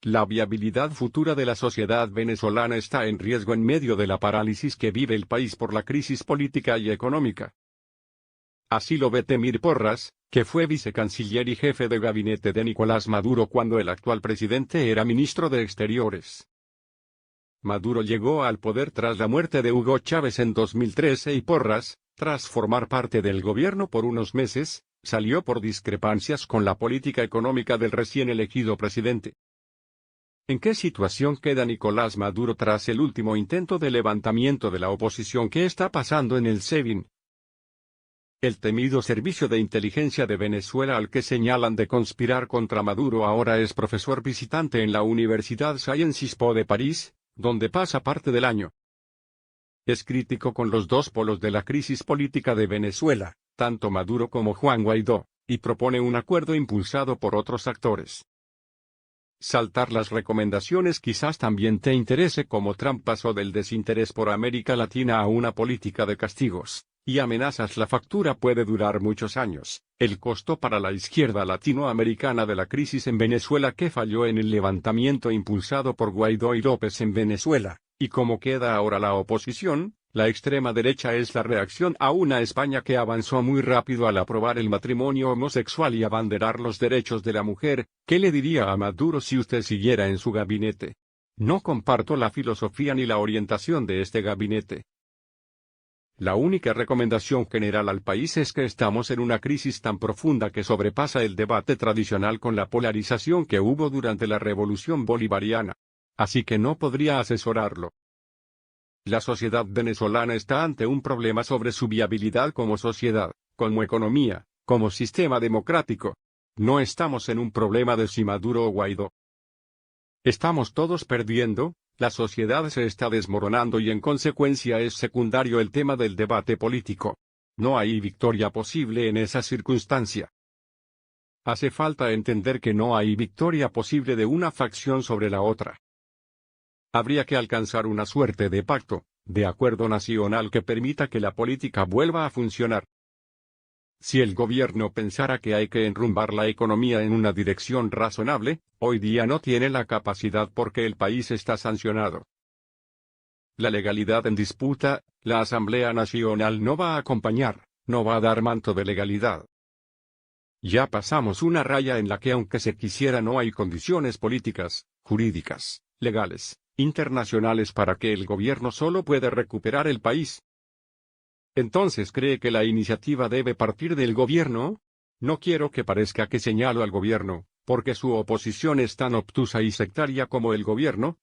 La viabilidad futura de la sociedad venezolana está en riesgo en medio de la parálisis que vive el país por la crisis política y económica. Así lo ve Temir Porras, que fue vicecanciller y jefe de gabinete de Nicolás Maduro cuando el actual presidente era ministro de Exteriores. Maduro llegó al poder tras la muerte de Hugo Chávez en 2013 y Porras, tras formar parte del gobierno por unos meses, salió por discrepancias con la política económica del recién elegido presidente. ¿En qué situación queda Nicolás Maduro tras el último intento de levantamiento de la oposición? ¿Qué está pasando en el SEBIN? El temido Servicio de Inteligencia de Venezuela, al que señalan de conspirar contra Maduro, ahora es profesor visitante en la Universidad Sciences Po de París, donde pasa parte del año. Es crítico con los dos polos de la crisis política de Venezuela, tanto Maduro como Juan Guaidó, y propone un acuerdo impulsado por otros actores. Saltar las recomendaciones quizás también te interese, como Trump pasó del desinterés por América Latina a una política de castigos y amenazas. La factura puede durar muchos años. El costo para la izquierda latinoamericana de la crisis en Venezuela, que falló en el levantamiento impulsado por Guaidó y López en Venezuela, y cómo queda ahora la oposición. La extrema derecha es la reacción a una España que avanzó muy rápido al aprobar el matrimonio homosexual y abanderar los derechos de la mujer. ¿Qué le diría a Maduro si usted siguiera en su gabinete? No comparto la filosofía ni la orientación de este gabinete. La única recomendación general al país es que estamos en una crisis tan profunda que sobrepasa el debate tradicional con la polarización que hubo durante la Revolución Bolivariana. Así que no podría asesorarlo. La sociedad venezolana está ante un problema sobre su viabilidad como sociedad, como economía, como sistema democrático. No estamos en un problema de si Maduro o Guaidó. Estamos todos perdiendo, la sociedad se está desmoronando y en consecuencia es secundario el tema del debate político. No hay victoria posible en esa circunstancia. Hace falta entender que no hay victoria posible de una facción sobre la otra. Habría que alcanzar una suerte de pacto, de acuerdo nacional que permita que la política vuelva a funcionar. Si el gobierno pensara que hay que enrumbar la economía en una dirección razonable, hoy día no tiene la capacidad porque el país está sancionado. La legalidad en disputa, la Asamblea Nacional no va a acompañar, no va a dar manto de legalidad. Ya pasamos una raya en la que aunque se quisiera no hay condiciones políticas, jurídicas, legales, internacionales para que el gobierno solo pueda recuperar el país. Entonces, ¿cree que la iniciativa debe partir del gobierno? No quiero que parezca que señalo al gobierno, porque su oposición es tan obtusa y sectaria como el gobierno.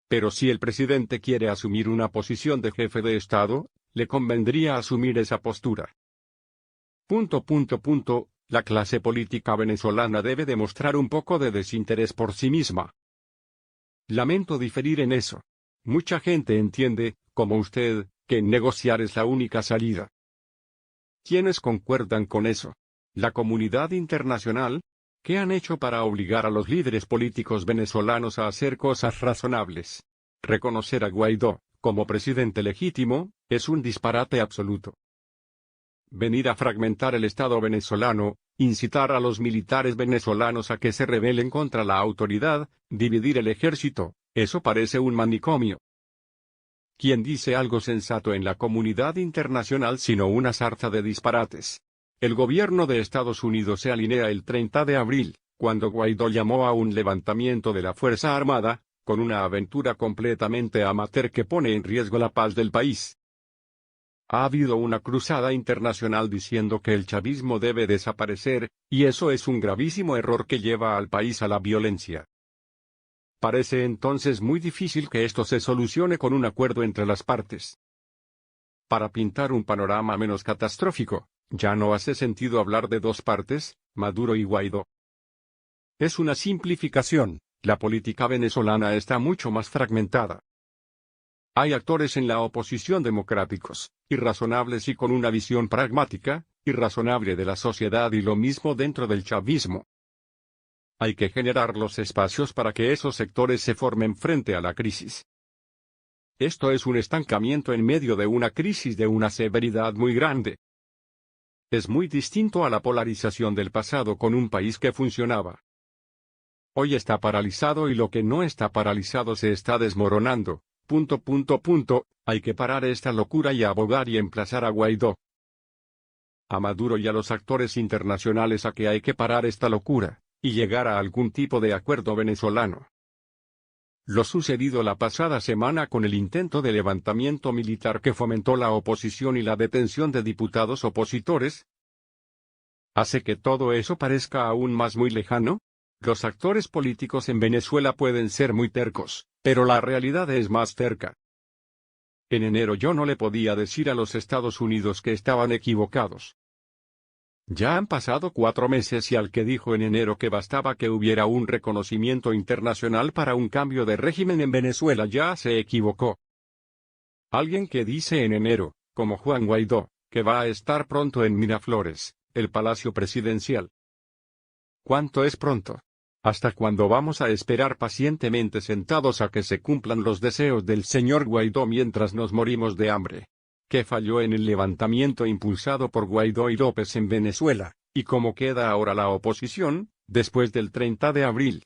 Pero si el presidente quiere asumir una posición de jefe de Estado, le convendría asumir esa postura. La clase política venezolana debe demostrar un poco de desinterés por sí misma. Lamento diferir en eso. Mucha gente entiende, como usted, que negociar es la única salida. ¿Quiénes concuerdan con eso? ¿La comunidad internacional? ¿Qué han hecho para obligar a los líderes políticos venezolanos a hacer cosas razonables? Reconocer a Guaidó como presidente legítimo es un disparate absoluto. Venir a fragmentar el Estado venezolano, incitar a los militares venezolanos a que se rebelen contra la autoridad, dividir el ejército, eso parece un manicomio. ¿Quién dice algo sensato en la comunidad internacional sino una sarta de disparates? El gobierno de Estados Unidos se alinea el 30 de abril, cuando Guaidó llamó a un levantamiento de la Fuerza Armada, con una aventura completamente amateur que pone en riesgo la paz del país. Ha habido una cruzada internacional diciendo que el chavismo debe desaparecer, y eso es un gravísimo error que lleva al país a la violencia. Parece entonces muy difícil que esto se solucione con un acuerdo entre las partes. Para pintar un panorama menos catastrófico, ya no hace sentido hablar de dos partes, Maduro y Guaidó. Es una simplificación, la política venezolana está mucho más fragmentada. Hay actores en la oposición democráticos, irrazonables y con una visión pragmática, irrazonable de la sociedad y lo mismo dentro del chavismo. Hay que generar los espacios para que esos sectores se formen frente a la crisis. Esto es un estancamiento en medio de una crisis de una severidad muy grande. Es muy distinto a la polarización del pasado con un país que funcionaba. Hoy está paralizado y lo que no está paralizado se está desmoronando. Hay que parar esta locura y abogar y emplazar a Guaidó, a Maduro y a los actores internacionales a que hay que parar esta locura, y llegar a algún tipo de acuerdo venezolano. Lo sucedido la pasada semana con el intento de levantamiento militar que fomentó la oposición y la detención de diputados opositores, ¿hace que todo eso parezca aún más muy lejano? Los actores políticos en Venezuela pueden ser muy tercos, pero la realidad es más terca. En enero yo no le podía decir a los Estados Unidos que estaban equivocados. Ya han pasado 4 meses y al que dijo en enero que bastaba que hubiera un reconocimiento internacional para un cambio de régimen en Venezuela ya se equivocó. Alguien que dice en enero, como Juan Guaidó, que va a estar pronto en Miraflores, el Palacio Presidencial. ¿Cuánto es pronto? ¿Hasta cuándo vamos a esperar pacientemente sentados a que se cumplan los deseos del señor Guaidó mientras nos morimos de hambre? ¿Qué falló en el levantamiento impulsado por Guaidó y López en Venezuela, y cómo queda ahora la oposición, después del 30 de abril?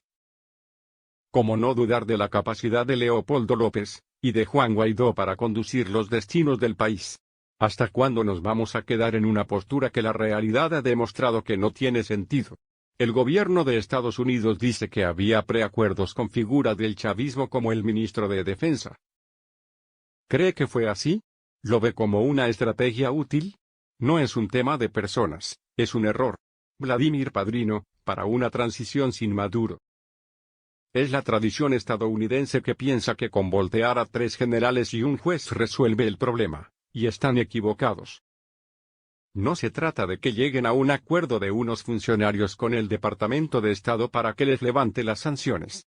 ¿Cómo no dudar de la capacidad de Leopoldo López, y de Juan Guaidó para conducir los destinos del país? ¿Hasta cuándo nos vamos a quedar en una postura que la realidad ha demostrado que no tiene sentido? El gobierno de Estados Unidos dice que había preacuerdos con figuras del chavismo como el ministro de Defensa. ¿Cree que fue así? ¿Lo ve como una estrategia útil? No es un tema de personas, es un error. Vladimir Padrino, para una transición sin Maduro. Es la tradición estadounidense que piensa que con voltear a 3 generales y un juez resuelve el problema, y están equivocados. No se trata de que lleguen a un acuerdo de unos funcionarios con el Departamento de Estado para que les levante las sanciones.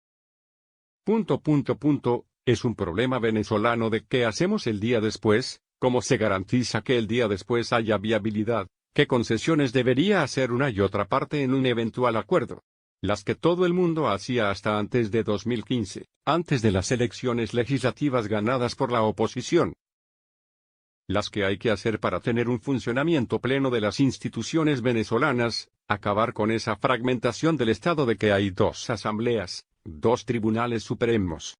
Es un problema venezolano de qué hacemos el día después, cómo se garantiza que el día después haya viabilidad, qué concesiones debería hacer una y otra parte en un eventual acuerdo. Las que todo el mundo hacía hasta antes de 2015, antes de las elecciones legislativas ganadas por la oposición. Las que hay que hacer para tener un funcionamiento pleno de las instituciones venezolanas, acabar con esa fragmentación del Estado de que hay 2 asambleas, 2 tribunales supremos.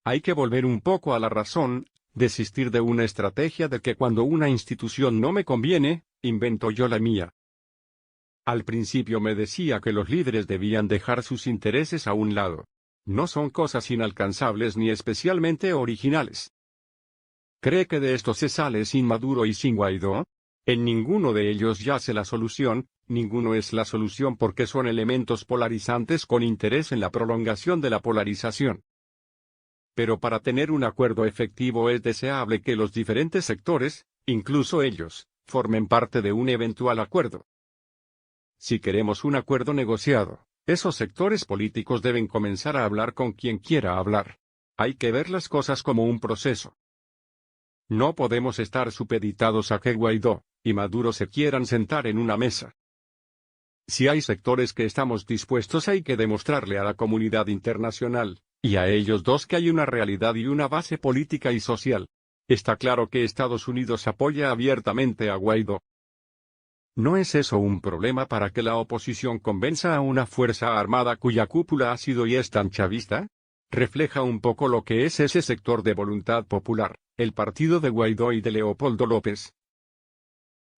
Hay que volver un poco a la razón, desistir de una estrategia de que cuando una institución no me conviene, invento yo la mía. Al principio me decía que los líderes debían dejar sus intereses a un lado. No son cosas inalcanzables ni especialmente originales. ¿Cree que de esto se sale sin Maduro y sin Guaidó? En ninguno de ellos yace la solución, ninguno es la solución porque son elementos polarizantes con interés en la prolongación de la polarización. Pero para tener un acuerdo efectivo es deseable que los diferentes sectores, incluso ellos, formen parte de un eventual acuerdo. Si queremos un acuerdo negociado, esos sectores políticos deben comenzar a hablar con quien quiera hablar. Hay que ver las cosas como un proceso. No podemos estar supeditados a que Guaidó y Maduro se quieran sentar en una mesa. Si hay sectores que estamos dispuestos, hay que demostrarle a la comunidad internacional, y a ellos dos, que hay una realidad y una base política y social. Está claro que Estados Unidos apoya abiertamente a Guaidó. ¿No es eso un problema para que la oposición convenza a una fuerza armada cuya cúpula ha sido y es tan chavista? Refleja un poco lo que es ese sector de voluntad popular, el partido de Guaidó y de Leopoldo López.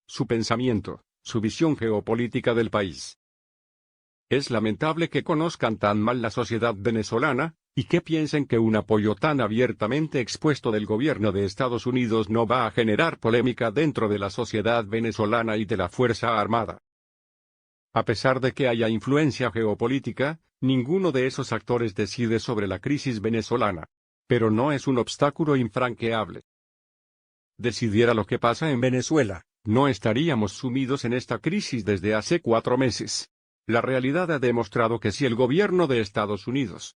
Su pensamiento, su visión geopolítica del país. Es lamentable que conozcan tan mal la sociedad venezolana, y que piensen que un apoyo tan abiertamente expuesto del gobierno de Estados Unidos no va a generar polémica dentro de la sociedad venezolana y de la Fuerza Armada. A pesar de que haya influencia geopolítica, ninguno de esos actores decide sobre la crisis venezolana. Pero no es un obstáculo infranqueable. Decidiera lo que pasa en Venezuela, no estaríamos sumidos en esta crisis desde hace 4 meses. La realidad ha demostrado que si el gobierno de Estados Unidos,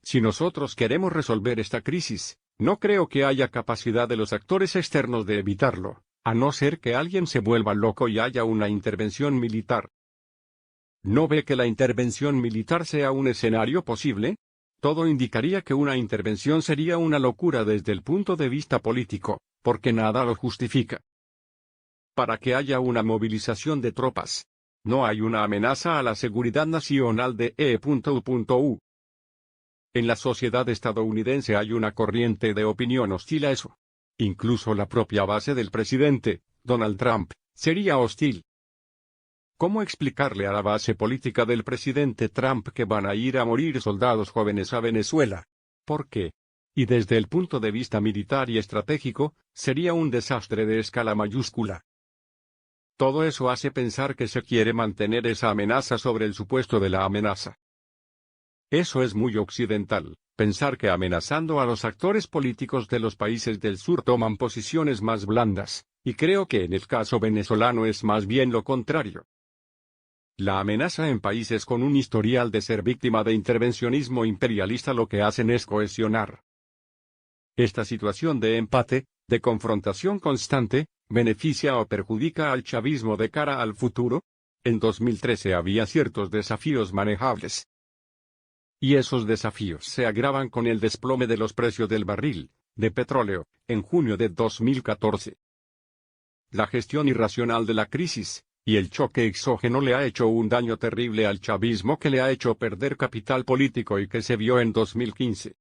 si nosotros queremos resolver esta crisis, no creo que haya capacidad de los actores externos de evitarlo, a no ser que alguien se vuelva loco y haya una intervención militar. ¿No ve que la intervención militar sea un escenario posible? Todo indicaría que una intervención sería una locura desde el punto de vista político, porque nada lo justifica. Para que haya una movilización de tropas, No hay una amenaza a la seguridad nacional de E.U. En la sociedad estadounidense hay una corriente de opinión hostil a eso. Incluso la propia base del presidente, Donald Trump, sería hostil. ¿Cómo explicarle a la base política del presidente Trump que van a ir a morir soldados jóvenes a Venezuela? ¿Por qué? Y desde el punto de vista militar y estratégico, sería un desastre de escala mayúscula. Todo eso hace pensar que se quiere mantener esa amenaza sobre el supuesto de la amenaza. Eso es muy occidental, pensar que amenazando a los actores políticos de los países del sur toman posiciones más blandas, y creo que en el caso venezolano es más bien lo contrario. La amenaza en países con un historial de ser víctima de intervencionismo imperialista lo que hacen es cohesionar. Esta situación de empate, de confrontación constante, ¿beneficia o perjudica al chavismo de cara al futuro? En 2013 había ciertos desafíos manejables. Y esos desafíos se agravan con el desplome de los precios del barril de petróleo, en junio de 2014. La gestión irracional de la crisis y el choque exógeno le ha hecho un daño terrible al chavismo que le ha hecho perder capital político y que se vio en 2015.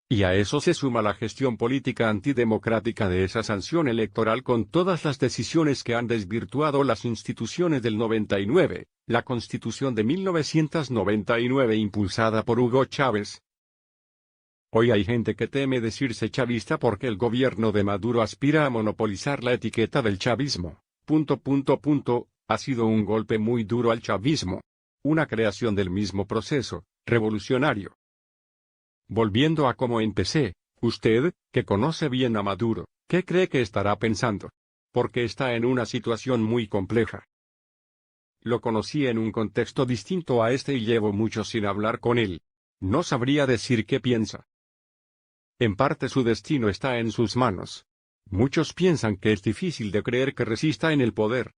Y a eso se suma la gestión política antidemocrática de esa sanción electoral con todas las decisiones que han desvirtuado las instituciones del 99, la Constitución de 1999 impulsada por Hugo Chávez. Hoy hay gente que teme decirse chavista porque el gobierno de Maduro aspira a monopolizar la etiqueta del chavismo. Ha sido un golpe muy duro al chavismo. Una creación del mismo proceso revolucionario. Volviendo a cómo empecé, usted, que conoce bien a Maduro, ¿qué cree que estará pensando? Porque está en una situación muy compleja. Lo conocí en un contexto distinto a este y llevo mucho sin hablar con él. No sabría decir qué piensa. En parte su destino está en sus manos. Muchos piensan que es difícil de creer que resista en el poder.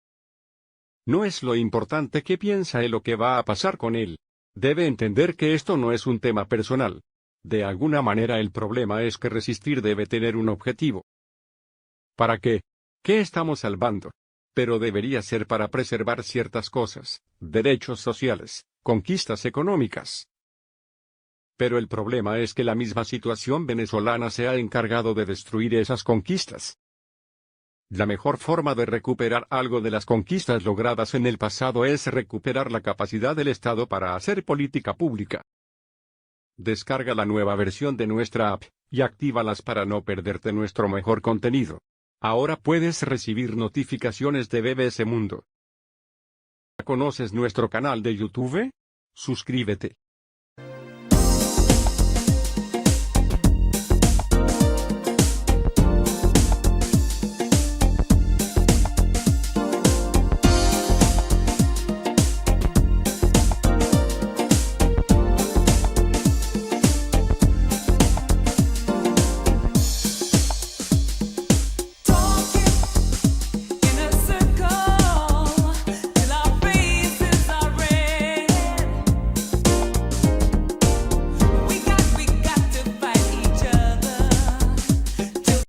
No es lo importante qué piensa él o qué va a pasar con él. Debe entender que esto no es un tema personal. De alguna manera el problema es que resistir debe tener un objetivo. ¿Para qué? ¿Qué estamos salvando? Pero debería ser para preservar ciertas cosas, derechos sociales, conquistas económicas. Pero el problema es que la misma situación venezolana se ha encargado de destruir esas conquistas. La mejor forma de recuperar algo de las conquistas logradas en el pasado es recuperar la capacidad del Estado para hacer política pública. Descarga la nueva versión de nuestra app, y actívalas para no perderte nuestro mejor contenido. Ahora puedes recibir notificaciones de BBC Mundo. ¿Conoces nuestro canal de YouTube? Suscríbete.